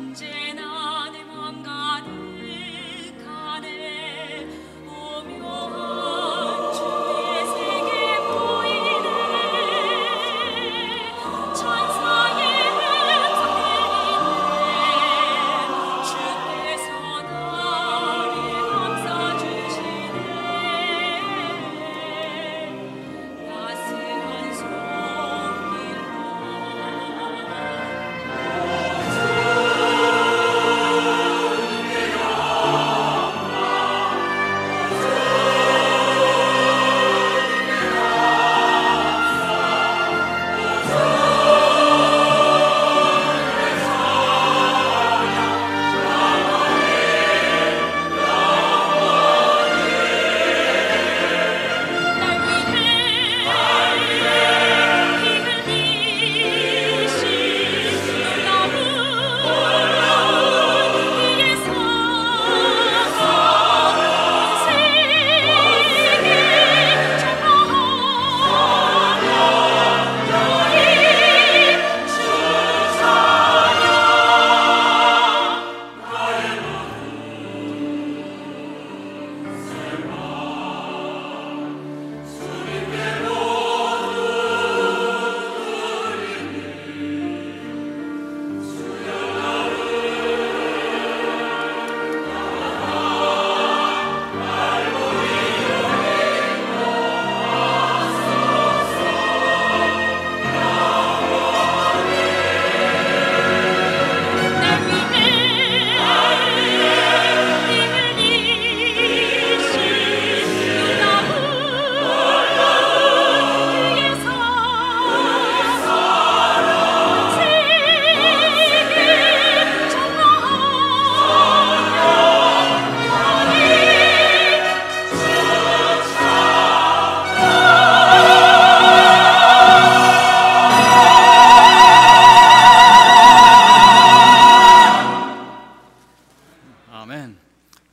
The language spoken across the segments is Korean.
언제나 내 맘 가득하네. 오묘한 주의 세계 보이네. 천사의 음성 들리네. 주께서 나를 감싸주시네. 따스한 손길로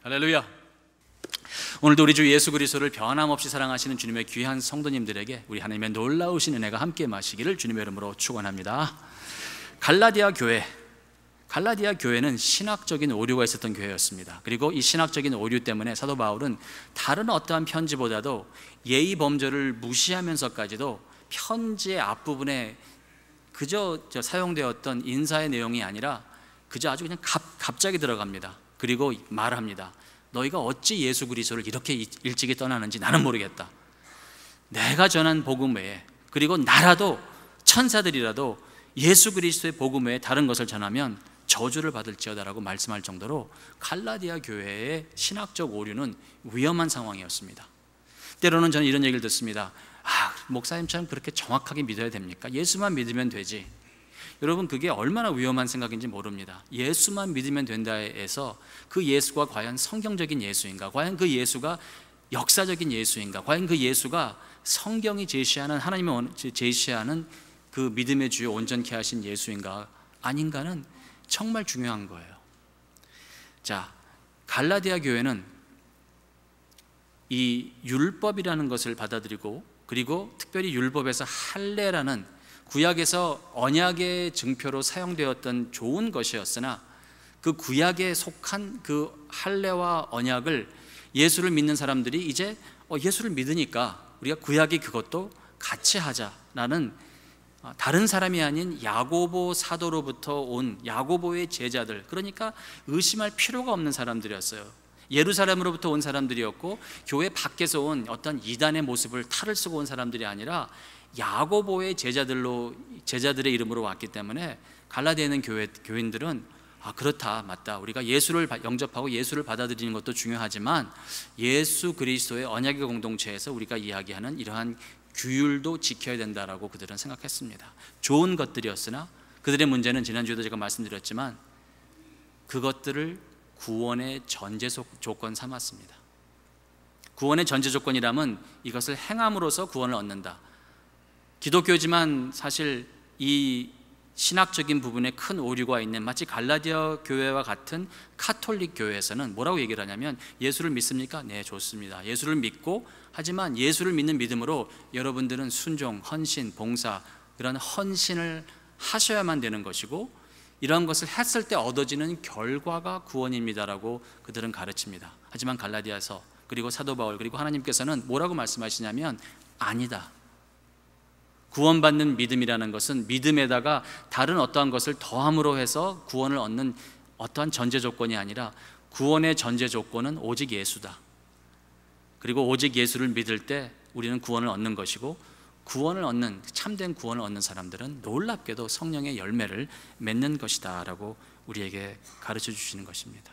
할렐루야. 오늘도 우리 주 예수 그리스도를 변함없이 사랑하시는 주님의 귀한 성도님들에게 우리 하나님의 놀라우신 은혜가 함께 마시기를 주님의 이름으로 축원합니다. 갈라디아 교회는 신학적인 오류가 있었던 교회였습니다. 그리고 이 신학적인 오류 때문에 사도 바울은 다른 어떠한 편지보다도 예의 범절을 무시하면서까지도 편지의 앞부분에 그저 사용되었던 인사의 내용이 아니라 그저 아주 그냥 갑자기 들어갑니다. 그리고 말합니다. 너희가 어찌 예수 그리스도를 이렇게 일찍이 떠나는지 나는 모르겠다. 내가 전한 복음 외에, 그리고 나라도 천사들이라도 예수 그리스도의 복음 외에 다른 것을 전하면 저주를 받을지어다라고 말씀할 정도로 갈라디아 교회의 신학적 오류는 위험한 상황이었습니다. 때로는 저는 이런 얘기를 듣습니다. 목사님처럼 그렇게 정확하게 믿어야 됩니까? 예수만 믿으면 되지. 여러분, 그게 얼마나 위험한 생각인지 모릅니다. 예수만 믿으면 된다 해서 그 예수가 과연 성경적인 예수인가? 과연 그 예수가 역사적인 예수인가? 과연 그 예수가 성경이 제시하는, 하나님이 제시하는 그 믿음의 주요 온전케 하신 예수인가 아닌가는 정말 중요한 거예요. 자, 갈라디아 교회는 이 율법이라는 것을 받아들이고, 그리고 특별히 율법에서 할례라는 구약에서 언약의 증표로 사용되었던 좋은 것이었으나 그 구약에 속한 그 할례와 언약을 예수를 믿는 사람들이 이제 예수를 믿으니까 우리가 구약이 그것도 같이 하자라는, 다른 사람이 아닌 야고보 사도로부터 온 야고보의 제자들, 그러니까 의심할 필요가 없는 사람들이었어요. 예루살렘으로부터 온 사람들이었고 교회 밖에서 온 어떤 이단의 모습을 탈을 쓰고 온 사람들이 아니라 야고보의 제자들의 이름으로 왔기 때문에 갈라디아에 있는 교인들은 그렇다, 맞다, 우리가 예수를 영접하고 예수를 받아들이는 것도 중요하지만 예수 그리스도의 언약의 공동체에서 우리가 이야기하는 이러한 규율도 지켜야 된다라고 그들은 생각했습니다. 좋은 것들이었으나 그들의 문제는 지난주에도 제가 말씀드렸지만 그것들을 구원의 전제 조건 삼았습니다. 구원의 전제 조건이라면 이것을 행함으로써 구원을 얻는다. 기독교지만 사실 이 신학적인 부분에 큰 오류가 있는, 마치 갈라디아 교회와 같은 카톨릭 교회에서는 뭐라고 얘기를 하냐면, 예수를 믿습니까? 네, 좋습니다. 예수를 믿고, 하지만 예수를 믿는 믿음으로 여러분들은 순종, 헌신, 봉사, 그런 헌신을 하셔야만 되는 것이고, 이러한 것을 했을 때 얻어지는 결과가 구원입니다라고 그들은 가르칩니다. 하지만 갈라디아서 그리고 사도 바울 그리고 하나님께서는 뭐라고 말씀하시냐면 아니다. 구원받는 믿음이라는 것은 믿음에다가 다른 어떠한 것을 더함으로 해서 구원을 얻는 어떠한 전제 조건이 아니라 구원의 전제 조건은 오직 예수다. 그리고 오직 예수를 믿을 때 우리는 구원을 얻는 것이고, 구원을 얻는, 참된 구원을 얻는 사람들은 놀랍게도 성령의 열매를 맺는 것이다 라고 우리에게 가르쳐 주시는 것입니다.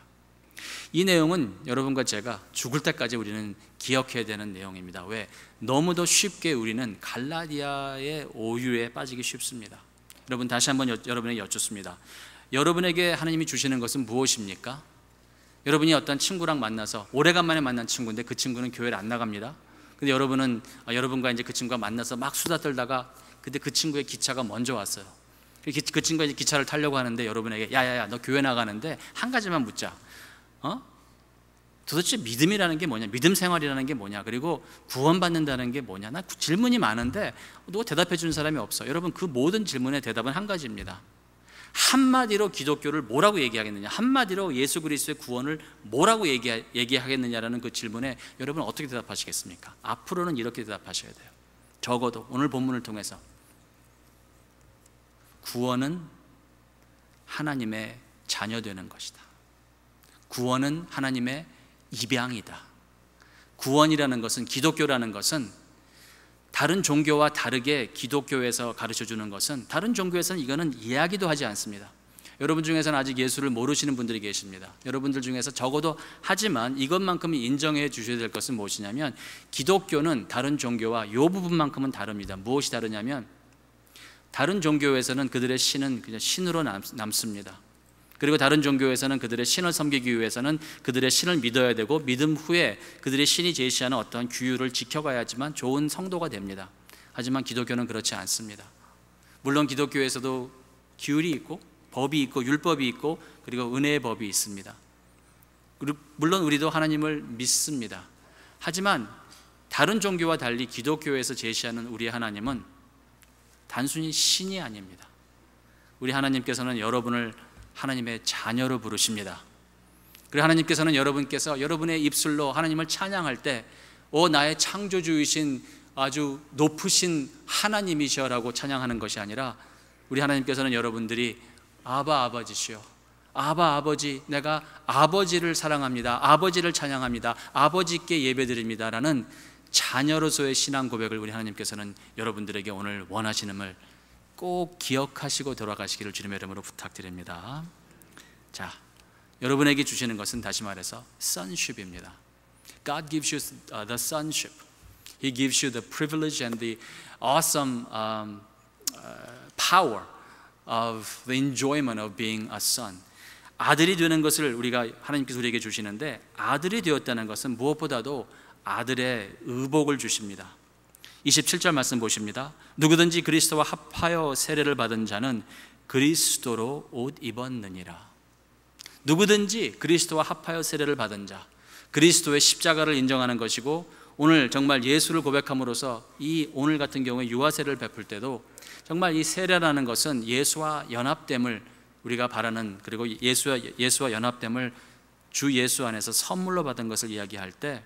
이 내용은 여러분과 제가 죽을 때까지 우리는 기억해야 되는 내용입니다. 왜? 너무도 쉽게 우리는 갈라디아의 오유에 빠지기 쉽습니다. 여러분, 다시 한번 여러분에게 여쭙습니다. 여러분에게 하나님이 주시는 것은 무엇입니까? 여러분이 어떤 친구랑 만나서 오래간만에 만난 친구인데 그 친구는 교회를 안 나갑니다. 근데 여러분은 여러분과 이제 그 친구가 만나서 막 수다 떨다가 근데 그 친구의 기차가 먼저 왔어요. 그 친구가 이제 기차를 타려고 하는데 여러분에게 야야야 너 교회 나가는데 한 가지만 묻자. 도대체 믿음이라는 게 뭐냐? 믿음 생활이라는 게 뭐냐? 그리고 구원받는다는 게 뭐냐? 나 질문이 많은데 누가 대답해 주는 사람이 없어. 여러분, 그 모든 질문의 대답은 한 가지입니다. 한마디로 기독교를 뭐라고 얘기하겠느냐? 한마디로 예수 그리스도의 구원을 뭐라고 얘기하겠느냐라는 그 질문에 여러분 어떻게 대답하시겠습니까? 앞으로는 이렇게 대답하셔야 돼요. 적어도 오늘 본문을 통해서 구원은 하나님의 자녀 되는 것이다. 구원은 하나님의 입양이다. 구원이라는 것은, 기독교라는 것은 다른 종교와 다르게 기독교에서 가르쳐주는 것은, 다른 종교에서는 이거는 이야기도 하지 않습니다. 여러분 중에서는 아직 예수를 모르시는 분들이 계십니다. 여러분들 중에서 적어도 하지만 이것만큼은 인정해 주셔야 될 것은 무엇이냐면, 기독교는 다른 종교와 이 부분만큼은 다릅니다. 무엇이 다르냐면, 다른 종교에서는 그들의 신은 그냥 신으로 남습니다. 그리고 다른 종교에서는 그들의 신을 섬기기 위해서는 그들의 신을 믿어야 되고, 믿음 후에 그들의 신이 제시하는 어떤 규율을 지켜가야지만 좋은 성도가 됩니다. 하지만 기독교는 그렇지 않습니다. 물론 기독교에서도 규율이 있고 법이 있고 율법이 있고 그리고 은혜의 법이 있습니다. 물론 우리도 하나님을 믿습니다. 하지만 다른 종교와 달리 기독교에서 제시하는 우리 하나님은 단순히 신이 아닙니다. 우리 하나님께서는 여러분을 하나님의 자녀로 부르십니다. 그리고 하나님께서는 여러분께서 여러분의 입술로 하나님을 찬양할 때 나의 창조주이신 아주 높으신 하나님이시여라고 찬양하는 것이 아니라, 우리 하나님께서는 여러분들이 아바 아버지시여, 아바 아버지, 내가 아버지를 사랑합니다, 아버지를 찬양합니다, 아버지께 예배드립니다 라는 자녀로서의 신앙 고백을 우리 하나님께서는 여러분들에게 오늘 원하시는을 꼭 기억하시고 돌아가시기를 주님의 이름으로 부탁드립니다. 자, 여러분에게 주시는 것은 다시 말해서 sonship입니다. God gives you the sonship. He gives you the privilege and the awesome power of the enjoyment of being a son. 아들이 되는 것을 하나님께서 우리에게 주시는데, 아들이 되었다는 것은 무엇보다도 아들의 의복을 주십니다. 27절 말씀 보십니다. 누구든지 그리스도와 합하여 세례를 받은 자는 그리스도로 옷 입었느니라. 누구든지 그리스도와 합하여 세례를 받은 자, 그리스도의 십자가를 인정하는 것이고, 오늘 정말 예수를 고백함으로써 이 오늘 같은 경우에 유아세례를 베풀 때도 정말 이 세례라는 것은 예수와 연합됨을 우리가 바라는, 그리고 예수와 연합됨을 주 예수 안에서 선물로 받은 것을 이야기할 때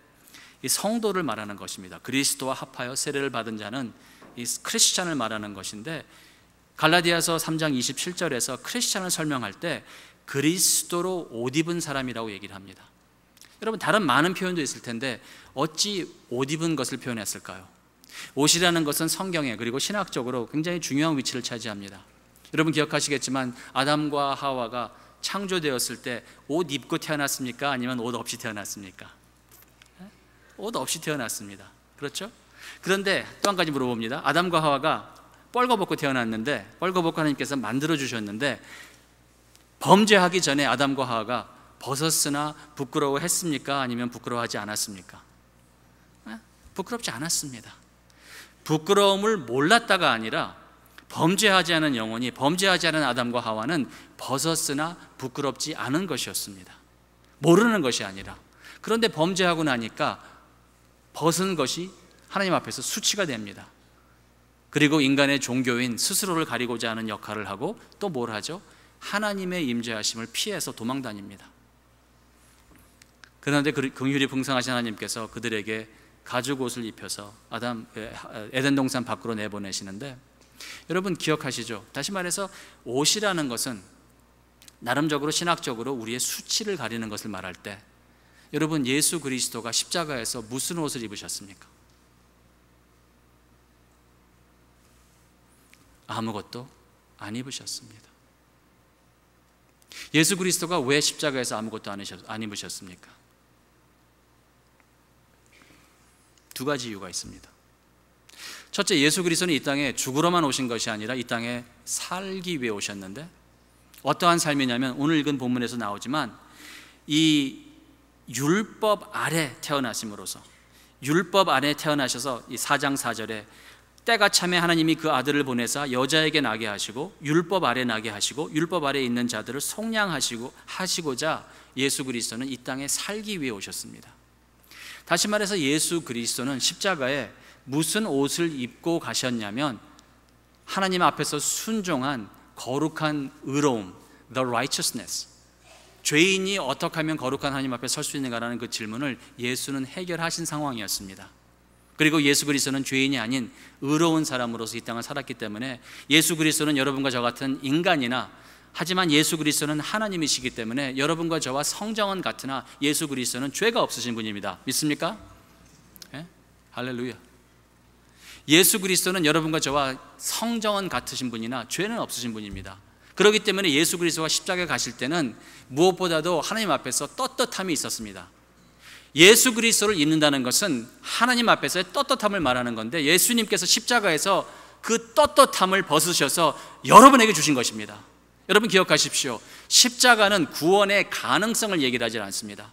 이 성도를 말하는 것입니다. 그리스도와 합하여 세례를 받은 자는 이 크리스찬을 말하는 것인데, 갈라디아서 3장 27절에서 크리스찬을 설명할 때 그리스도로 옷 입은 사람이라고 얘기를 합니다. 여러분, 다른 많은 표현도 있을 텐데 어찌 옷 입은 것을 표현했을까요? 옷이라는 것은 성경에 그리고 신학적으로 굉장히 중요한 위치를 차지합니다. 여러분 기억하시겠지만 아담과 하와가 창조되었을 때 옷 입고 태어났습니까? 아니면 옷 없이 태어났습니까? 옷 없이 태어났습니다. 그렇죠? 그런데 또 한 가지 물어봅니다. 아담과 하와가 뻘거벗고 태어났는데, 뻘거벗고 하나님께서 만들어 주셨는데, 범죄하기 전에 아담과 하와가 벗었으나 부끄러워했습니까? 아니면 부끄러워하지 않았습니까? 부끄럽지 않았습니다. 부끄러움을 몰랐다가 아니라, 범죄하지 않은 영혼이, 범죄하지 않은 아담과 하와는 벗었으나 부끄럽지 않은 것이었습니다. 모르는 것이 아니라. 그런데 범죄하고 나니까 벗은 것이 하나님 앞에서 수치가 됩니다. 그리고 인간의 종교인 스스로를 가리고자 하는 역할을 하고 또 뭘 하죠? 하나님의 임재하심을 피해서 도망다닙니다. 그런데 긍휼이 풍성하신 하나님께서 그들에게 가죽 옷을 입혀서 에덴 동산 밖으로 내보내시는데, 여러분 기억하시죠? 다시 말해서 옷이라는 것은 나름적으로 신학적으로 우리의 수치를 가리는 것을 말할 때, 여러분 예수 그리스도가 십자가에서 무슨 옷을 입으셨습니까? 아무것도 안 입으셨습니다. 예수 그리스도가 왜 십자가에서 아무것도 안 입으셨습니까? 두 가지 이유가 있습니다. 첫째, 예수 그리스도는 이 땅에 죽으러만 오신 것이 아니라 이 땅에 살기 위해 오셨는데, 어떠한 삶이냐면 오늘 읽은 본문에서 나오지만 이 율법 아래 태어나심으로써, 율법 아래 태어나셔서 이 4장 4절에 때가 참에 하나님이 그 아들을 보내사 여자에게 나게 하시고 율법 아래 나게 하시고 율법 아래 있는 자들을 속량하시고자 예수 그리스도는 이 땅에 살기 위해 오셨습니다. 다시 말해서 예수 그리스도는 십자가에 무슨 옷을 입고 가셨냐면 하나님 앞에서 순종한 거룩한 의로움, the righteousness, 죄인이 어떻게 하면 거룩한 하나님 앞에 설 수 있는가라는 그 질문을 예수는 해결하신 상황이었습니다. 그리고 예수 그리스도는 죄인이 아닌 의로운 사람으로서 이 땅을 살았기 때문에 예수 그리스도는 여러분과 저 같은 인간이나, 하지만 예수 그리스도는 하나님이시기 때문에 여러분과 저와 성정은 같으나 예수 그리스도는 죄가 없으신 분입니다. 믿습니까? 예? 할렐루야. 예수 그리스도는 여러분과 저와 성정은 같으신 분이나 죄는 없으신 분입니다. 그렇기 때문에 예수 그리스도가 십자가에 가실 때는 무엇보다도 하나님 앞에서 떳떳함이 있었습니다. 예수 그리스도를 입는다는 것은 하나님 앞에서의 떳떳함을 말하는 건데, 예수님께서 십자가에서 그 떳떳함을 벗으셔서 여러분에게 주신 것입니다. 여러분 기억하십시오. 십자가는 구원의 가능성을 얘기를 하지 않습니다.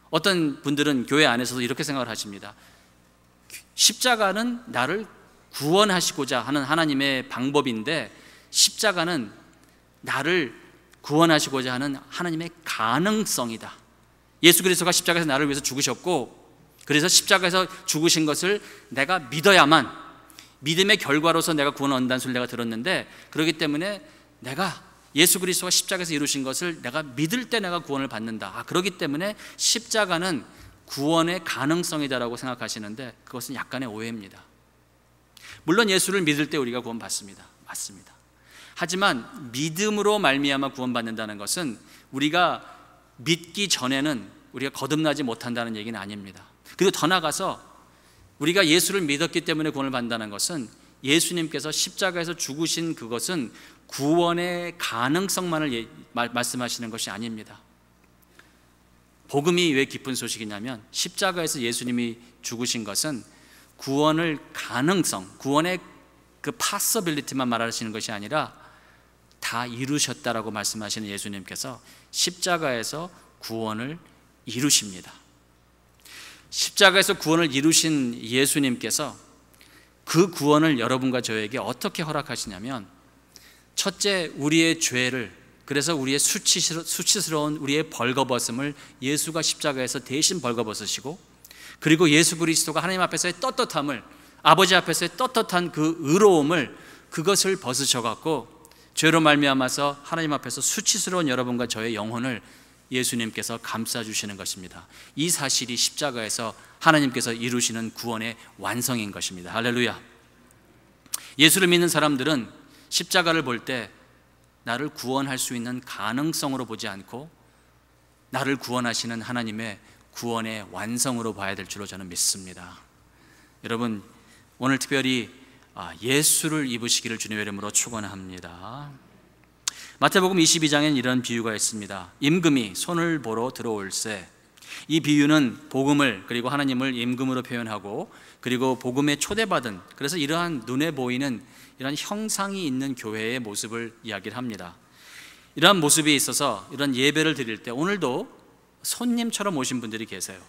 어떤 분들은 교회 안에서도 이렇게 생각을 하십니다. 십자가는 나를 구원하시고자 하는 하나님의 방법인데, 십자가는 나를 구원하시고자 하는 하나님의 가능성이다. 예수 그리스도가 십자가에서 나를 위해서 죽으셨고, 그래서 십자가에서 죽으신 것을 내가 믿어야만, 믿음의 결과로서 내가 구원을 얻는다는 소리를 내가 들었는데, 그렇기 때문에 내가 예수 그리스도가 십자가에서 이루신 것을 내가 믿을 때 내가 구원을 받는다. 그렇기 때문에 십자가는 구원의 가능성이다라고 생각하시는데, 그것은 약간의 오해입니다. 물론 예수를 믿을 때 우리가 구원받습니다. 맞습니다. 하지만 믿음으로 말미암아 구원받는다는 것은 우리가 믿기 전에는 우리가 거듭나지 못한다는 얘기는 아닙니다. 그리고 더 나아가서 우리가 예수를 믿었기 때문에 구원을 받는다는 것은, 예수님께서 십자가에서 죽으신 그것은 구원의 가능성만을 말씀하시는 것이 아닙니다. 복음이 왜 기쁜 소식이냐면, 십자가에서 예수님이 죽으신 것은 구원의 가능성, 구원의 그 possibility만 말하시는 것이 아니라 다 이루셨다라고 말씀하시는 예수님께서 십자가에서 구원을 이루십니다. 십자가에서 구원을 이루신 예수님께서 그 구원을 여러분과 저에게 어떻게 허락하시냐면, 첫째, 우리의 죄를, 그래서 우리의 수치스러운 우리의 벌거벗음을 예수가 십자가에서 대신 벌거벗으시고, 그리고 예수 그리스도가 하나님 앞에서의 떳떳함을, 아버지 앞에서의 떳떳한 그 의로움을, 그것을 벗으셔갖고 죄로 말미암아서 하나님 앞에서 수치스러운 여러분과 저의 영혼을 예수님께서 감싸주시는 것입니다. 이 사실이 십자가에서 하나님께서 이루시는 구원의 완성인 것입니다. 할렐루야. 예수를 믿는 사람들은 십자가를 볼 때 나를 구원할 수 있는 가능성으로 보지 않고 나를 구원하시는 하나님의 구원의 완성으로 봐야 될 줄로 저는 믿습니다. 여러분, 오늘 특별히 예수를 입으시기를 주님의 이름으로 축원합니다. 마태복음 22장엔 이런 비유가 있습니다. 임금이 손을 보러 들어올세. 이 비유는 복음을, 그리고 하나님을 임금으로 표현하고, 그리고 복음에 초대받은, 그래서 이러한 눈에 보이는 이런 형상이 있는 교회의 모습을 이야기를 합니다. 이러한 모습이 있어서 이런 예배를 드릴 때 오늘도 손님처럼 오신 분들이 계세요.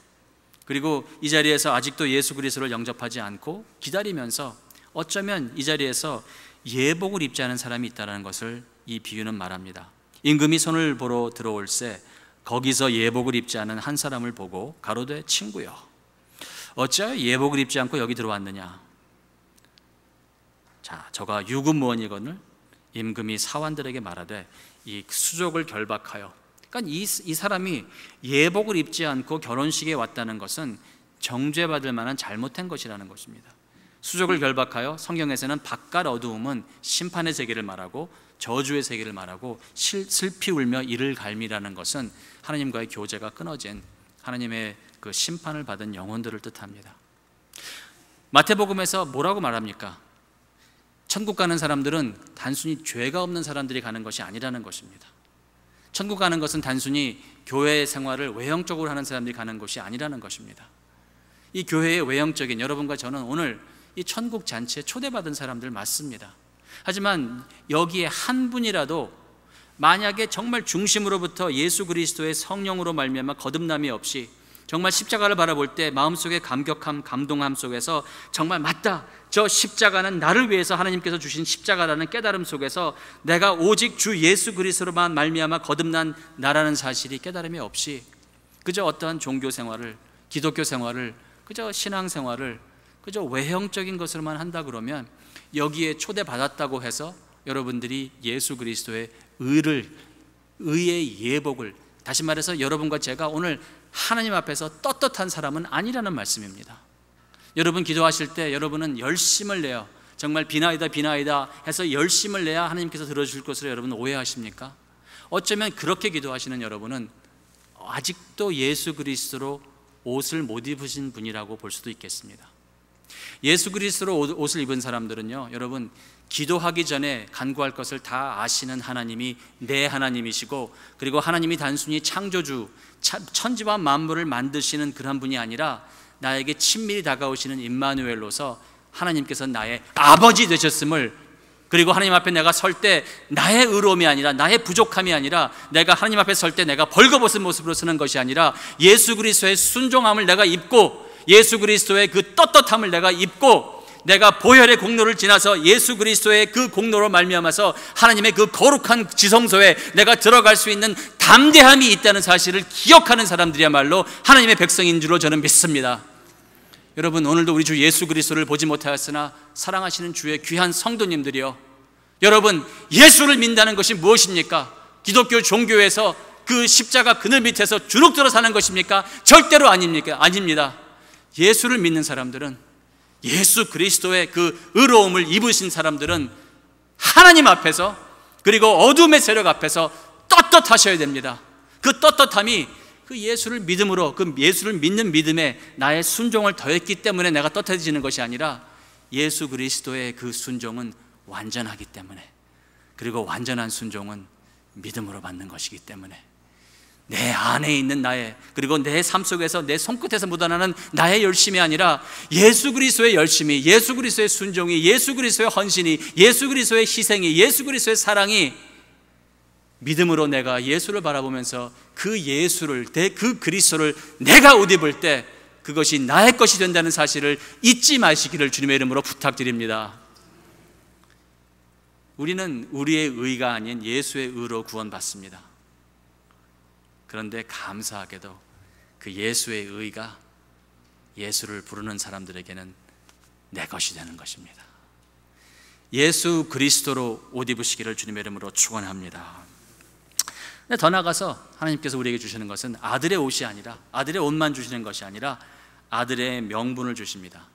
그리고 이 자리에서 아직도 예수 그리스도를 영접하지 않고 기다리면서 어쩌면 이 자리에서 예복을 입지 않은 사람이 있다는 것을 이 비유는 말합니다. 임금이 손을 보러 들어올세. 거기서 예복을 입지 않은 한 사람을 보고 가로되, 친구여, 어찌하여 예복을 입지 않고 여기 들어왔느냐? 자, 저가 유구무원이거늘 임금이 사환들에게 말하되 이 수족을 결박하여, 그러니까 이 사람이 예복을 입지 않고 결혼식에 왔다는 것은 정죄받을 만한 잘못한 것이라는 것입니다. 수족을 결박하여, 성경에서는 바깥 어두움은 심판의 세계를 말하고 저주의 세계를 말하고 슬피 울며 이를 갈미라는 것은 하나님과의 교제가 끊어진 하나님의 그 심판을 받은 영혼들을 뜻합니다. 마태복음에서 뭐라고 말합니까? 천국 가는 사람들은 단순히 죄가 없는 사람들이 가는 것이 아니라는 것입니다. 천국 가는 것은 단순히 교회 생활을 외형적으로 하는 사람들이 가는 것이 아니라는 것입니다. 이 교회의 외형적인, 여러분과 저는 오늘 이 천국 잔치에 초대받은 사람들 맞습니다. 하지만 여기에 한 분이라도 만약에 정말 중심으로부터 예수 그리스도의 성령으로 말미암아 거듭남이 없이 정말 십자가를 바라볼 때 마음속에 감격함, 감동함 속에서 정말 맞다, 저 십자가는 나를 위해서 하나님께서 주신 십자가라는 깨달음 속에서 내가 오직 주 예수 그리스도로만 말미암아 거듭난 나라는 사실이 깨달음이 없이 그저 어떠한 종교 생활을, 기독교 생활을, 그저 신앙 생활을 그저 외형적인 것으로만 한다 그러면 여기에 초대받았다고 해서 여러분들이 예수 그리스도의 의의 예복을, 다시 말해서 여러분과 제가 오늘 하나님 앞에서 떳떳한 사람은 아니라는 말씀입니다. 여러분 기도하실 때 여러분은 열심을 내요. 정말 비나이다 해서 열심을 내야 하나님께서 들어주실 것으로 여러분 오해하십니까? 어쩌면 그렇게 기도하시는 여러분은 아직도 예수 그리스도로 옷을 못 입으신 분이라고 볼 수도 있겠습니다. 예수 그리스도로 옷을 입은 사람들은요, 여러분 기도하기 전에 간구할 것을 다 아시는 하나님이 내 하나님이시고, 그리고 하나님이 단순히 창조주, 천지와 만물을 만드시는 그런 분이 아니라 나에게 친밀히 다가오시는 임마누엘로서 하나님께서 나의 아버지 되셨음을, 그리고 하나님 앞에 내가 설 때 나의 의로움이 아니라, 나의 부족함이 아니라, 내가 하나님 앞에 설 때 내가 벌거벗은 모습으로 서는 것이 아니라 예수 그리스도의 순종함을 내가 입고, 예수 그리스도의 그 떳떳함을 내가 입고, 내가 보혈의 공로를 지나서 예수 그리스도의 그 공로로 말미암아서 하나님의 그 거룩한 지성소에 내가 들어갈 수 있는 담대함이 있다는 사실을 기억하는 사람들이야말로 하나님의 백성인 줄로 저는 믿습니다. 여러분, 오늘도 우리 주 예수 그리스도를 보지 못하였으나 사랑하시는 주의 귀한 성도님들이여, 여러분 예수를 믿는다는 것이 무엇입니까? 기독교 종교에서 그 십자가 그늘 밑에서 주눅 들어 사는 것입니까? 절대로 아닙니다. 예수를 믿는 사람들은, 예수 그리스도의 그 의로움을 입으신 사람들은 하나님 앞에서, 그리고 어둠의 세력 앞에서 떳떳하셔야 됩니다. 그 떳떳함이 그 예수를 믿음으로, 그 예수를 믿는 믿음에 나의 순종을 더했기 때문에 내가 떳떳해지는 것이 아니라 예수 그리스도의 그 순종은 완전하기 때문에, 그리고 완전한 순종은 믿음으로 받는 것이기 때문에 내 안에 있는 나의, 그리고 내 삶 속에서 내 손끝에서 묻어나는 나의 열심이 아니라 예수 그리스도의 열심이, 예수 그리스도의 순종이, 예수 그리스도의 헌신이, 예수 그리스도의 희생이, 예수 그리스도의 사랑이 믿음으로 내가 예수를 바라보면서 그 예수를, 그 그리스도를 내가 옷 입을 때 그것이 나의 것이 된다는 사실을 잊지 마시기를 주님의 이름으로 부탁드립니다. 우리는 우리의 의가 아닌 예수의 의로 구원받습니다. 그런데 감사하게도 그 예수의 의가 예수를 부르는 사람들에게는 내 것이 되는 것입니다. 예수 그리스도로 옷 입으시기를 주님의 이름으로 축원합니다. 더 나아가서 하나님께서 우리에게 주시는 것은 아들의 옷이 아니라, 아들의 옷만 주시는 것이 아니라 아들의 명분을 주십니다.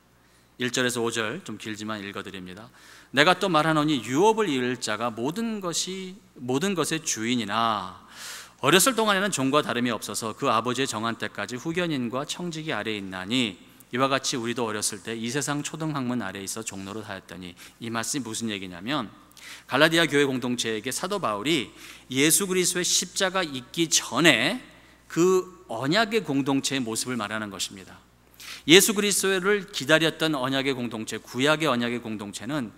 1절에서 5절 좀 길지만 읽어드립니다. 내가 또 말하노니 유업을 이을 자가 모든 것의 주인이나 어렸을 동안에는 종과 다름이 없어서 그 아버지의 정한 때까지 후견인과 청지기 아래에 있나니 이와 같이 우리도 어렸을 때 이 세상 초등학문 아래에 있어 종노릇 하였더니, 이 말씀이 무슨 얘기냐면 갈라디아 교회 공동체에게 사도 바울이 예수 그리스도의 십자가 있기 전에 그 언약의 공동체의 모습을 말하는 것입니다. 예수 그리스도를 기다렸던 언약의 공동체, 구약의 언약의 공동체는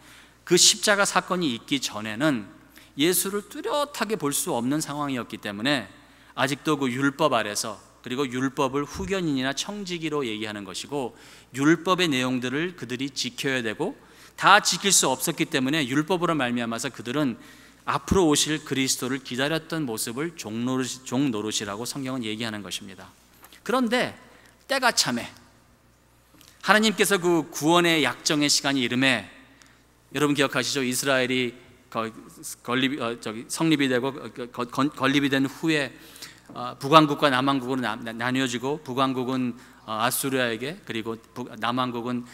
그 십자가 사건이 있기 전에는 예수를 뚜렷하게 볼 수 없는 상황이었기 때문에 아직도 그 율법 아래서, 그리고 율법을 후견인이나 청지기로 얘기하는 것이고, 율법의 내용들을 그들이 지켜야 되고 다 지킬 수 없었기 때문에 율법으로 말미암아서 그들은 앞으로 오실 그리스도를 기다렸던 모습을 종노릇이라고 성경은 얘기하는 것입니다. 그런데 때가 참에 하나님께서 그 구원의 약정의 시간이 이름에, 여러분 기억하시죠? 이스라엘이 성립이 되고 건립이 된 후에 북왕국과 남왕국으로 나뉘어지고 북왕국은 아수르에게 그리고 남왕국은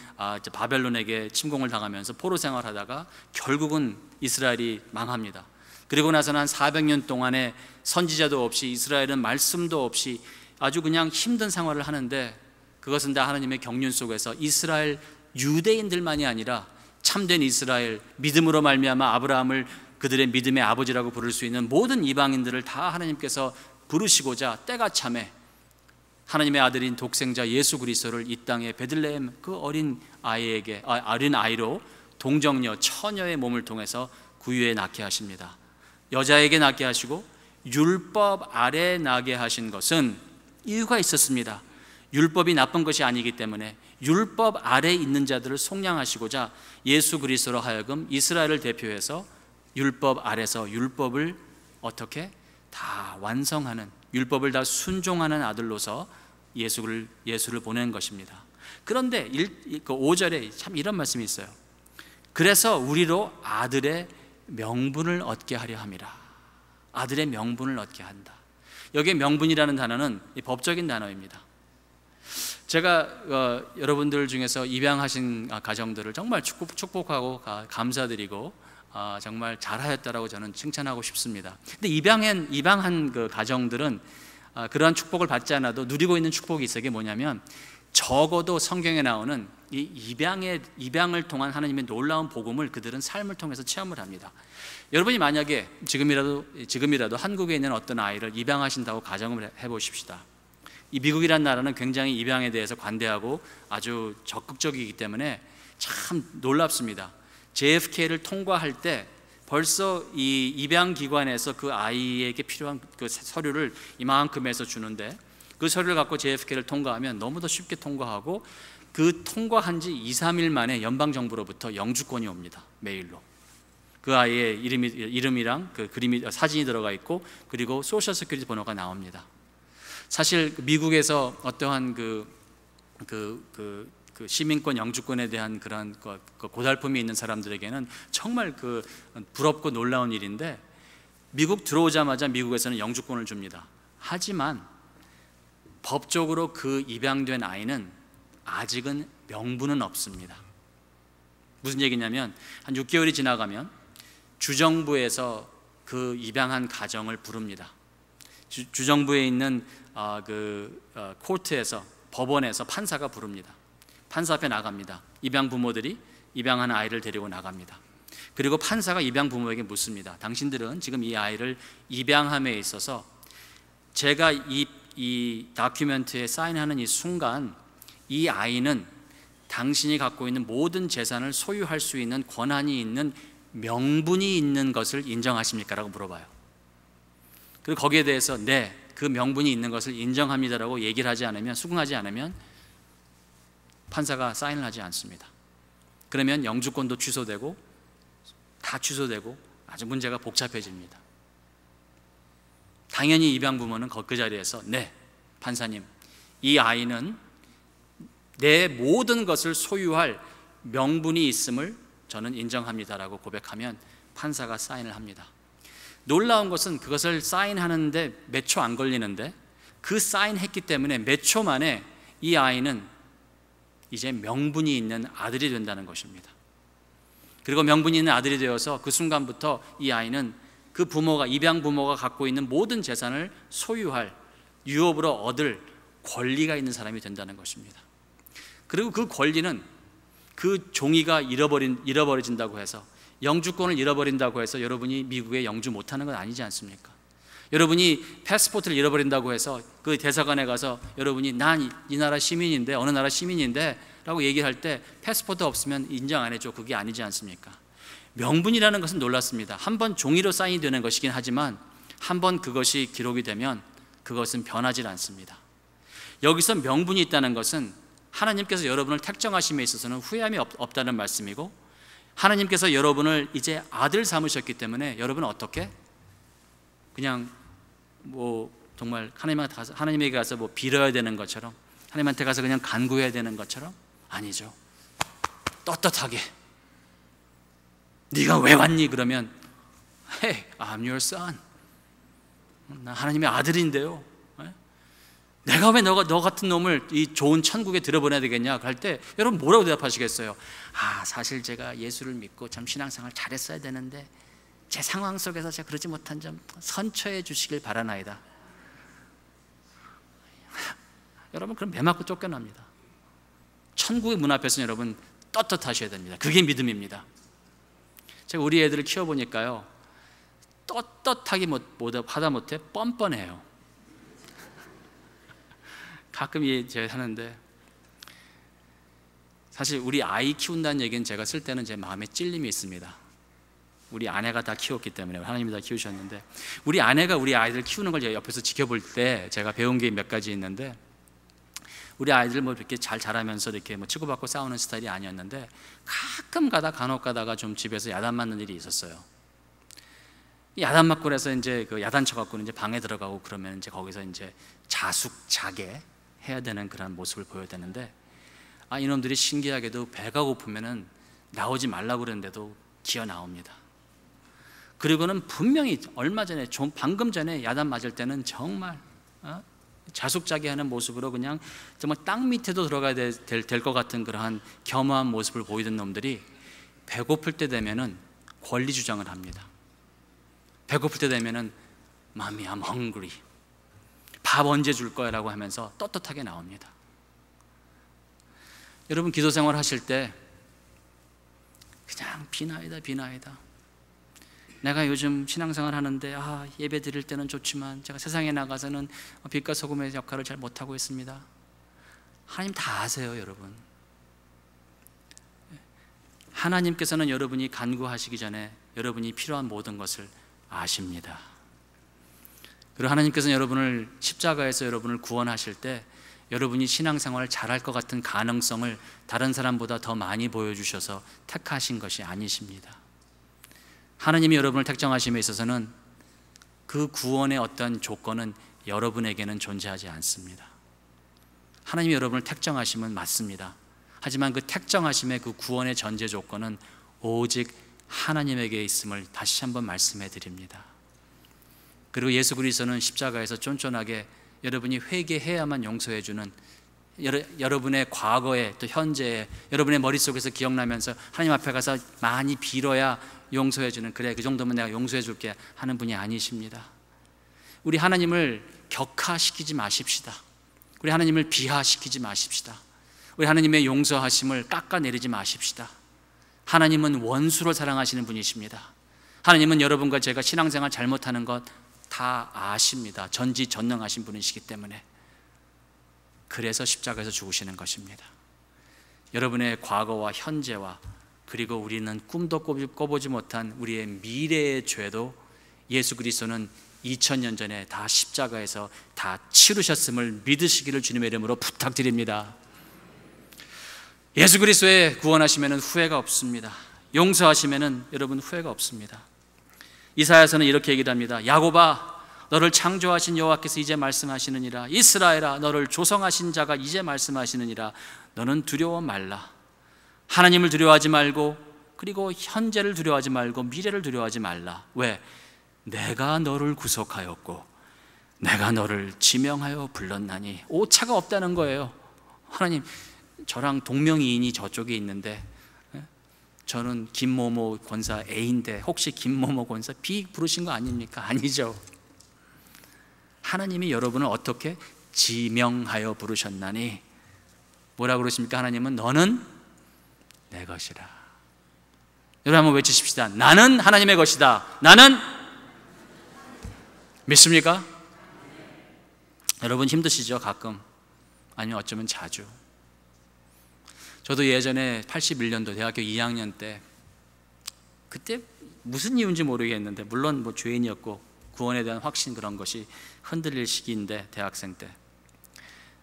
바벨론에게 침공을 당하면서 포로 생활하다가 결국은 이스라엘이 망합니다. 그리고 나서는 한 400년 동안에 선지자도 없이 이스라엘은 말씀도 없이 아주 그냥 힘든 생활을 하는데 그것은 다 하나님의 경륜 속에서 이스라엘 유대인들만이 아니라 참된 이스라엘, 믿음으로 말미암아 아브라함을 그들의 믿음의 아버지라고 부를 수 있는 모든 이방인들을 다 하나님께서 부르시고자 때가 참에 하나님의 아들인 독생자 예수 그리스도를 이 땅에 베들레헴 그 어린 아이로 동정녀 처녀의 몸을 통해서 구유에 낳게 하십니다. 여자에게 낳게 하시고 율법 아래 낳게 하신 것은 이유가 있었습니다. 율법이 나쁜 것이 아니기 때문에 율법 아래 있는 자들을 속량하시고자 예수 그리스도로 하여금 이스라엘을 대표해서 율법 아래서 율법을 어떻게 다 완성하는, 율법을 다 순종하는 아들로서 예수를 보낸 것입니다. 그런데 5절에 참 이런 말씀이 있어요. 그래서 우리로 아들의 명분을 얻게 하려 함이라. 아들의 명분을 얻게 한다. 여기에 명분이라는 단어는 법적인 단어입니다. 제가 여러분들 중에서 입양하신 가정들을 정말 축복하고 감사드리고 정말 잘하였다라고 저는 칭찬하고 싶습니다. 근데 입양한 그 가정들은 그러한 축복을 받지 않아도 누리고 있는 축복이 있어요. 이게 뭐냐면 적어도 성경에 나오는 이 입양을 통한 하나님의 놀라운 복음을 그들은 삶을 통해서 체험을 합니다. 여러분이 만약에 지금이라도 한국에 있는 어떤 아이를 입양하신다고 가정을 해보십시다. 이 미국이란 나라는 굉장히 입양에 대해서 관대하고 아주 적극적이기 때문에 참 놀랍습니다. JFK를 통과할 때 벌써 이 입양기관에서 그 아이에게 필요한 그 서류를 이만큼 해서 주는데 그 서류를 갖고 JFK를 통과하면 너무도 쉽게 통과하고 그 통과한 지 2, 3일 만에 연방정부로부터 영주권이 옵니다. 메일로. 그 아이의 이름이랑 그 그림이 사진이 들어가 있고 그리고 소셜 세큐리티 번호가 나옵니다. 사실 미국에서 어떠한 그 시민권 영주권에 대한 그런 고달픔이 있는 사람들에게는 정말 그 부럽고 놀라운 일인데 미국 들어오자마자 미국에서는 영주권을 줍니다. 하지만 법적으로 그 입양된 아이는 아직은 명분은 없습니다. 무슨 얘기냐면 한 6개월이 지나가면 주정부에서 그 입양한 가정을 부릅니다. 주정부에 있는 코트에서 법원에서 판사가 부릅니다. 판사 앞에 나갑니다. 입양 부모들이 입양한 아이를 데리고 나갑니다. 그리고 판사가 입양 부모에게 묻습니다. 당신들은 지금 이 아이를 입양함에 있어서 제가 이 다큐멘트에 사인하는 이 순간 이 아이는 당신이 갖고 있는 모든 재산을 소유할 수 있는 권한이 있는 명분이 있는 것을 인정하십니까? 라고 물어봐요. 그리고 거기에 대해서 네, 그 명분이 있는 것을 인정합니다라고 얘기를 하지 않으면, 수긍하지 않으면 판사가 사인을 하지 않습니다. 그러면 영주권도 취소되고 다 취소되고 아주 문제가 복잡해집니다. 당연히 입양 부모는 그 자리에서 네, 판사님, 이 아이는 내 모든 것을 소유할 명분이 있음을 저는 인정합니다라고 고백하면 판사가 사인을 합니다. 놀라운 것은 그것을 사인하는데 몇 초 안 걸리는데 그 사인했기 때문에 몇 초 만에 이 아이는 이제 명분이 있는 아들이 된다는 것입니다. 그리고 명분이 있는 아들이 되어서 그 순간부터 이 아이는 그 부모가, 입양 부모가 갖고 있는 모든 재산을 소유할, 유업으로 얻을 권리가 있는 사람이 된다는 것입니다. 그리고 그 권리는 그 종이가 잃어버려진다고 해서, 영주권을 잃어버린다고 해서 여러분이 미국에 영주 못하는 건 아니지 않습니까? 여러분이 패스포트를 잃어버린다고 해서 그 대사관에 가서 여러분이 난 이 나라 시민인데, 어느 나라 시민인데 라고 얘기할 때 패스포트 없으면 인정 안 해줘, 그게 아니지 않습니까? 명분이라는 것은 놀랍습니다. 한번 종이로 사인이 되는 것이긴 하지만 한번 그것이 기록이 되면 그것은 변하지 않습니다. 여기서 명분이 있다는 것은 하나님께서 여러분을 택정하심에 있어서는 후회함이 없다는 말씀이고, 하나님께서 여러분을 이제 아들 삼으셨기 때문에 여러분은 어떻게? 그냥 정말 하나님에게 가서 빌어야 되는 것처럼, 하나님한테 가서 그냥 간구해야 되는 것처럼? 아니죠. 떳떳하게 네가 왜 왔니? 그러면 Hey, I'm your son. 나 하나님의 아들인데요. 내가 왜 너 같은 놈을 이 좋은 천국에 들어보내야 되겠냐 할 때 여러분 뭐라고 대답하시겠어요? 사실 제가 예수를 믿고 참 신앙생활 잘했어야 되는데 제 상황 속에서 제가 그러지 못한 점 선처해 주시길 바라나이다. 여러분 그럼 매 맞고 쫓겨납니다. 천국의 문 앞에서는 여러분 떳떳하셔야 됩니다. 그게 믿음입니다. 제가 우리 애들을 키워보니까요, 떳떳하기 하다 못해 뻔뻔해요. 가끔 제가 하는데, 사실 우리 아이 키운다는 얘기는 제가 쓸 때는 제 마음에 찔림이 있습니다. 우리 아내가 다 키웠기 때문에, 하나님이 다 키우셨는데, 우리 아내가 우리 아이들 키우는 걸 옆에서 지켜볼 때 제가 배운 게 몇 가지 있는데, 우리 아이들 뭐 이렇게 잘 자라면서 이렇게 뭐 치고받고 싸우는 스타일이 아니었는데, 간혹 가다가 좀 집에서 야단 맞는 일이 있었어요. 야단 맞고 그래서 이제 그 야단 쳐갖고 이제 방에 들어가고 그러면 이제 거기서 이제 자숙자게 해야 되는 그런 모습을 보여야 되는데, 이놈들이 신기하게도 배가 고프면은 나오지 말라고 그랬는데도 기어 나옵니다. 그리고는 분명히 얼마 전에 방금 전에 야단 맞을 때는 정말 자숙자게 하는 모습으로 그냥 정말 땅 밑에도 들어가야 될 것 같은 그러한 겸허한 모습을 보이던 놈들이 배고플 때 되면은 권리 주장을 합니다. 배고플 때 되면은 Mommy, I'm hungry. 밥 언제 줄 거야? 라고 하면서 떳떳하게 나옵니다. 여러분 기도 생활 하실 때 그냥 비나이다. 내가 요즘 신앙생활 하는데 예배 드릴 때는 좋지만 제가 세상에 나가서는 빛과 소금의 역할을 잘 못하고 있습니다. 하나님 다 아세요, 여러분. 하나님께서는 여러분이 간구하시기 전에 여러분이 필요한 모든 것을 아십니다. 그리고 하나님께서는 여러분을 십자가에서 여러분을 구원하실 때 여러분이 신앙생활을 잘할 것 같은 가능성을 다른 사람보다 더 많이 보여주셔서 택하신 것이 아니십니다. 하나님이 여러분을 택정하심에 있어서는 그 구원의 어떤 조건은 여러분에게는 존재하지 않습니다. 하나님이 여러분을 택정하심은 맞습니다. 하지만 그 택정하심의 그 구원의 전제 조건은 오직 하나님에게 있음을 다시 한번 말씀해 드립니다. 그리고 예수 그리스도는 십자가에서 쫀쫀하게 여러분이 회개해야만 용서해 주는, 여러분의 과거에 또 현재에 여러분의 머릿속에서 기억나면서 하나님 앞에 가서 많이 빌어야 용서해 주는, 그래 그 정도면 내가 용서해 줄게 하는 분이 아니십니다. 우리 하나님을 격하시키지 마십시다. 우리 하나님을 비하시키지 마십시다. 우리 하나님의 용서하심을 깎아내리지 마십시다. 하나님은 원수를 사랑하시는 분이십니다. 하나님은 여러분과 제가 신앙생활 잘못하는 것 다 아십니다. 전지전능하신 분이시기 때문에. 그래서 십자가에서 죽으시는 것입니다. 여러분의 과거와 현재와 그리고 우리는 꿈도 꿔보지 못한 우리의 미래의 죄도 예수 그리스도는 2000년 전에 다 십자가에서 다 치르셨음을 믿으시기를 주님의 이름으로 부탁드립니다. 예수 그리스도의 구원하시면 후회가 없습니다. 용서하시면 여러분 후회가 없습니다. 이사야서는 이렇게 얘기를 합니다. 야곱아, 너를 창조하신 여호와께서 이제 말씀하시느니라. 이스라엘아, 너를 조성하신 자가 이제 말씀하시느니라. 너는 두려워 말라. 하나님을 두려워하지 말고, 그리고 현재를 두려워하지 말고 미래를 두려워하지 말라. 왜? 내가 너를 구속하였고 내가 너를 지명하여 불렀나니. 오차가 없다는 거예요. 하나님, 저랑 동명이인이 저쪽에 있는데 저는 김모모 권사 A인데 혹시 김모모 권사 B 부르신 거 아닙니까? 아니죠. 하나님이 여러분을 어떻게 지명하여 부르셨나니. 뭐라고 그러십니까? 하나님은 너는 내 것이라. 여러분 한번 외치십시다. 나는 하나님의 것이다. 나는 믿습니까? 여러분 힘드시죠? 가끔. 아니면 어쩌면 자주. 저도 예전에 81년도 대학교 2학년 때, 그때 무슨 이유인지 모르겠는데, 물론 뭐 죄인이었고 구원에 대한 확신 그런 것이 흔들릴 시기인데, 대학생 때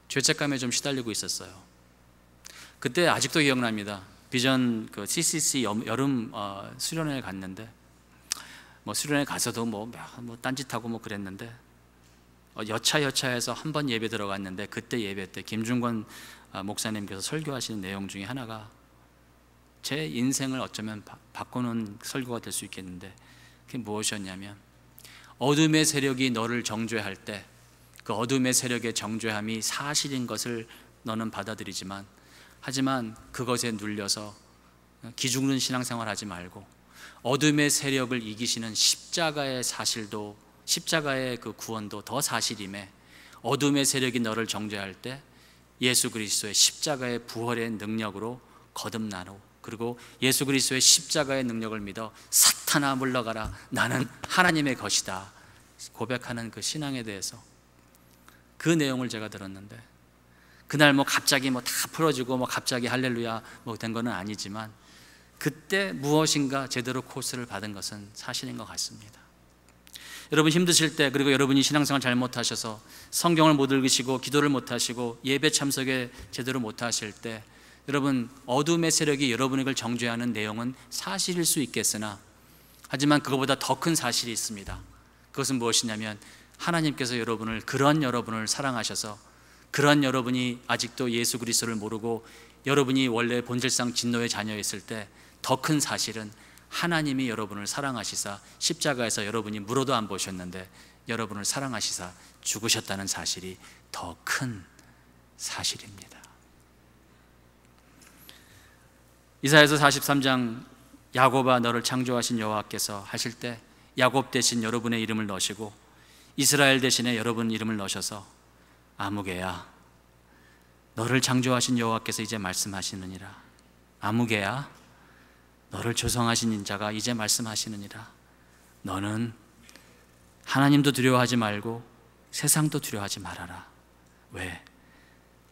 죄책감에 좀 시달리고 있었어요. 그때 아직도 기억납니다. 비전 그 CCC 여름 수련회에 갔는데, 뭐 수련회 가서도 뭐 딴짓하고 뭐 그랬는데, 여차여차해서 한 번 예배 들어갔는데, 그때 예배 때 김중권 목사님께서 설교하시는 내용 중에 하나가 제 인생을 어쩌면 바꾸는 설교가 될 수 있겠는데, 그게 무엇이었냐면 어둠의 세력이 너를 정죄할 때 그 어둠의 세력의 정죄함이 사실인 것을 너는 받아들이지만 하지만 그것에 눌려서 기죽는 신앙생활 하지 말고 어둠의 세력을 이기시는 십자가의 사실도 십자가의 그 구원도 더 사실임에 어둠의 세력이 너를 정죄할 때 예수 그리스도의 십자가의 부활의 능력으로 거듭나고 그리고 예수 그리스도의 십자가의 능력을 믿어 사탄아 물러가라 나는 하나님의 것이다 고백하는 그 신앙에 대해서 그 내용을 제가 들었는데 그날 뭐 갑자기 뭐 다 풀어지고 뭐 갑자기 할렐루야 뭐 된 거는 아니지만 그때 무엇인가 제대로 코스를 받은 것은 사실인 것 같습니다. 여러분 힘드실 때 그리고 여러분이 신앙생활 잘못하셔서 성경을 못 읽으시고 기도를 못하시고 예배 참석에 제대로 못하실 때 여러분 어둠의 세력이 여러분을 정죄하는 내용은 사실일 수 있겠으나 하지만 그것보다 더 큰 사실이 있습니다. 그것은 무엇이냐면 하나님께서 그런 여러분을 사랑하셔서 그런 여러분이 아직도 예수 그리스도를 모르고 여러분이 원래 본질상 진노의 자녀였을 때 더 큰 사실은 하나님이 여러분을 사랑하시사 십자가에서 여러분이 물어도 안 보셨는데 여러분을 사랑하시사 죽으셨다는 사실이 더 큰 사실입니다. 이사야서 43장 야곱아 너를 창조하신 여호와께서 하실 때 야곱 대신 여러분의 이름을 넣으시고 이스라엘 대신에 여러분 이름을 넣으셔서 아무개야 너를 창조하신 여호와께서 이제 말씀하시느니라 아무개야 너를 조성하신 자가 이제 말씀하시느니라 너는 하나님도 두려워하지 말고 세상도 두려워하지 말아라. 왜?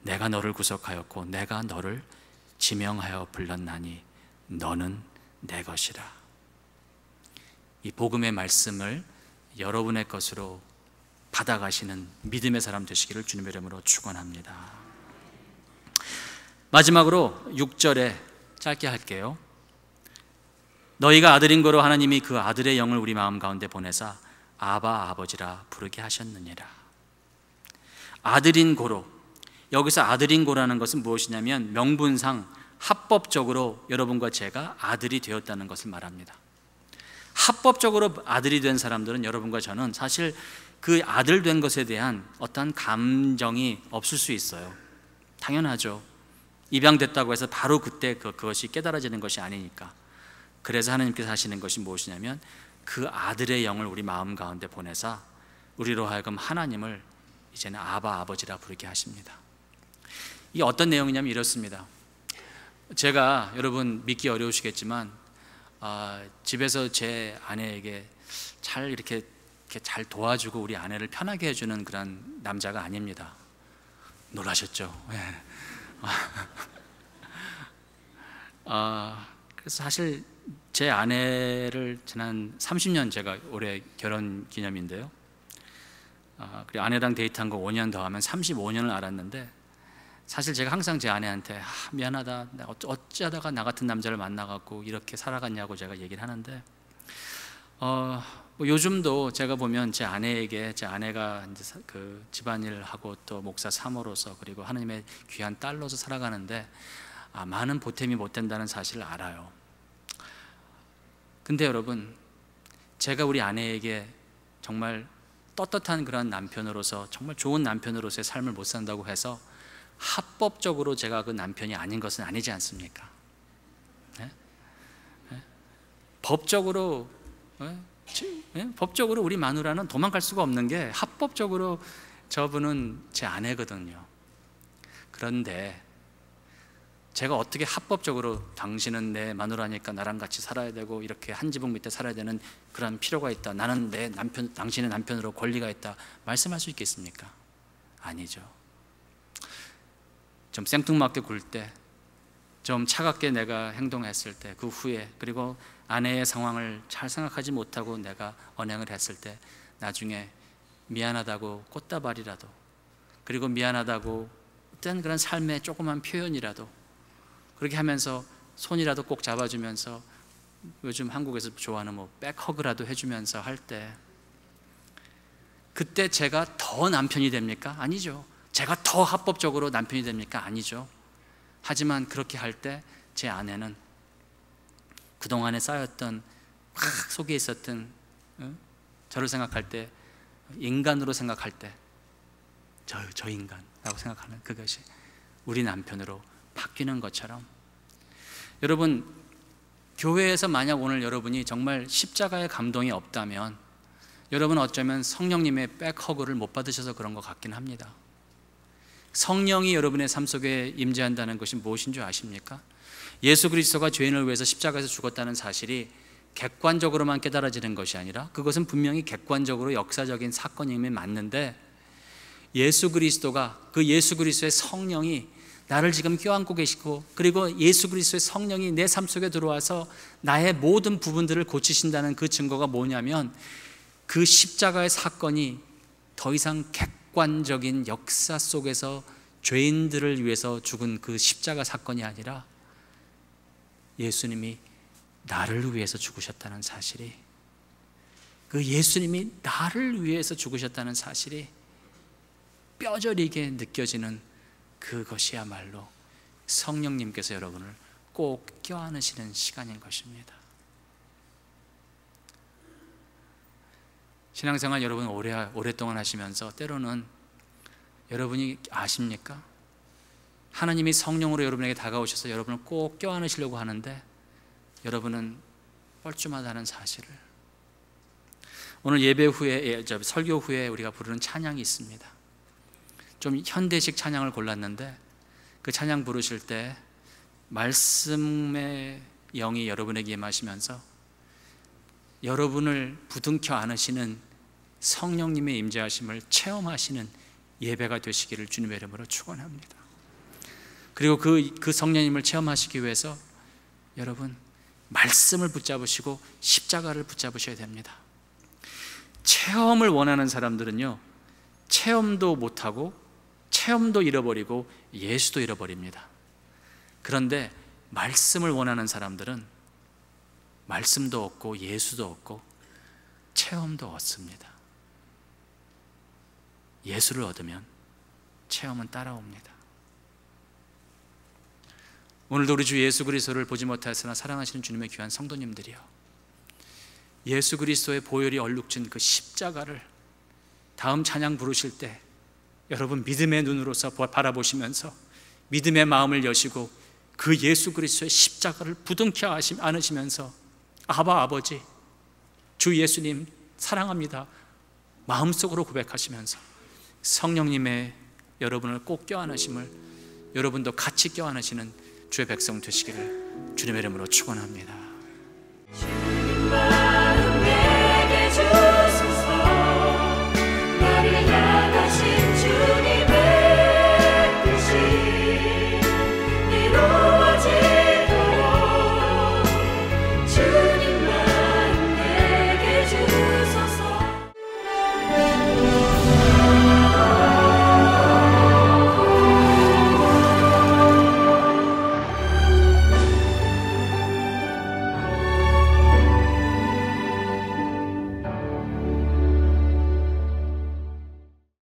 내가 너를 구속하였고 내가 너를 지명하여 불렀나니 너는 내 것이라. 이 복음의 말씀을 여러분의 것으로 받아가시는 믿음의 사람 되시기를 주님의 이름으로 축원합니다. 마지막으로 6절에 짧게 할게요. 너희가 아들인 거로 하나님이 그 아들의 영을 우리 마음 가운데 보내사 아바 아버지라 부르게 하셨느니라. 아들인 고로, 여기서 아들인 고라는 것은 무엇이냐면 명분상 합법적으로 여러분과 제가 아들이 되었다는 것을 말합니다. 합법적으로 아들이 된 사람들은 여러분과 저는 사실 그 아들 된 것에 대한 어떤 감정이 없을 수 있어요. 당연하죠. 입양됐다고 해서 바로 그때 그것이 깨달아지는 것이 아니니까. 그래서 하나님께서 하시는 것이 무엇이냐면 그 아들의 영을 우리 마음 가운데 보내사 우리로 하여금 하나님을 이제는 아바 아버지라 부르게 하십니다. 이게 어떤 내용이냐면 이렇습니다. 제가 여러분 믿기 어려우시겠지만 집에서 제 아내에게 이렇게 잘 도와주고 우리 아내를 편하게 해주는 그런 남자가 아닙니다. 놀라셨죠? 네. 그래서 사실 제 아내를 지난 30년 제가 올해 결혼 기념인데요. 그리고 아내랑 데이트한 거 5년 더 하면 35년을 알았는데 사실 제가 항상 제 아내한테 미안하다, 어쩌다가 나 같은 남자를 만나갖고 이렇게 살아갔냐고 제가 얘기를 하는데 뭐 요즘도 제가 보면 제 아내가 이제 그 집안일 하고 또 목사 사모로서 그리고 하나님의 귀한 딸로서 살아가는데 많은 보탬이 못 된다는 사실을 알아요. 근데 여러분 제가 우리 아내에게 정말 떳떳한 그런 남편으로서 정말 좋은 남편으로서의 삶을 못 산다고 해서 합법적으로 제가 그 남편이 아닌 것은 아니지 않습니까? 네? 네? 법적으로 우리 마누라는 도망갈 수가 없는 게 합법적으로 저분은 제 아내거든요. 그런데 제가 어떻게 합법적으로 당신은 내 마누라니까 나랑 같이 살아야 되고 이렇게 한 지붕 밑에 살아야 되는 그런 필요가 있다, 나는 내 남편, 당신의 남편으로 권리가 있다 말씀할 수 있겠습니까? 아니죠. 좀 생뚱맞게 굴 때, 좀 차갑게 내가 행동했을 때, 그 후에 그리고 아내의 상황을 잘 생각하지 못하고 내가 언행을 했을 때 나중에 미안하다고 꽃다발이라도, 그리고 미안하다고 어떤 그런 삶의 조그만 표현이라도 그렇게 하면서 손이라도 꼭 잡아주면서 요즘 한국에서 좋아하는 뭐 백허그라도 해주면서 할 때 그때 제가 더 남편이 됩니까? 아니죠. 제가 더 합법적으로 남편이 됩니까? 아니죠. 하지만 그렇게 할 때 제 아내는 그동안에 쌓였던 속에 있었던 저를 생각할 때, 인간으로 생각할 때 저 인간라고 생각하는 그것이 우리 남편으로 바뀌는 것처럼, 여러분 교회에서 만약 오늘 여러분이 정말 십자가의 감동이 없다면 여러분 어쩌면 성령님의 백허그를 못 받으셔서 그런 것 같긴 합니다. 성령이 여러분의 삶 속에 임재한다는 것이 무엇인 줄 아십니까? 예수 그리스도가 죄인을 위해서 십자가에서 죽었다는 사실이 객관적으로만 깨달아지는 것이 아니라, 그것은 분명히 객관적으로 역사적인 사건임이 맞는데, 예수 그리스도가, 그 예수 그리스도의 성령이 나를 지금 껴안고 계시고, 그리고 예수 그리스도의 성령이 내 삶 속에 들어와서 나의 모든 부분들을 고치신다는 그 증거가 뭐냐면, 그 십자가의 사건이 더 이상 객관적인 역사 속에서 죄인들을 위해서 죽은 그 십자가 사건이 아니라 예수님이 나를 위해서 죽으셨다는 사실이, 그 예수님이 나를 위해서 죽으셨다는 사실이 뼈저리게 느껴지는 그것이야말로 성령님께서 여러분을 꼭 껴안으시는 시간인 것입니다. 신앙생활 여러분 오랫동안 하시면서 때로는 여러분이 아십니까? 하나님이 성령으로 여러분에게 다가오셔서 여러분을 꼭 껴안으시려고 하는데 여러분은 뻘쭘하다는 사실을, 오늘 예배 후에, 설교 후에 우리가 부르는 찬양이 있습니다. 좀 현대식 찬양을 골랐는데, 그 찬양 부르실 때 말씀의 영이 여러분에게 임하시면서 여러분을 부둥켜 안으시는 성령님의 임재하심을 체험하시는 예배가 되시기를 주님의 이름으로 축원합니다. 그리고 그 성령님을 체험하시기 위해서 여러분 말씀을 붙잡으시고 십자가를 붙잡으셔야 됩니다. 체험을 원하는 사람들은요, 체험도 못하고 체험도 잃어버리고 예수도 잃어버립니다. 그런데 말씀을 원하는 사람들은 말씀도 얻고 예수도 얻고 체험도 얻습니다. 예수를 얻으면 체험은 따라옵니다. 오늘도 우리 주 예수 그리스도를 보지 못하였으나 사랑하시는 주님의 귀한 성도님들이요, 예수 그리스도의 보혈이 얼룩진 그 십자가를 다음 찬양 부르실 때 여러분 믿음의 눈으로서 바라보시면서 믿음의 마음을 여시고 그 예수 그리스도의 십자가를 부둥켜 안으시면서 아바 아버지, 주 예수님 사랑합니다 마음속으로 고백하시면서 성령님의 여러분을 꼭 껴안으심을 여러분도 같이 껴안으시는 주의 백성 되시기를 주님의 이름으로 축원합니다.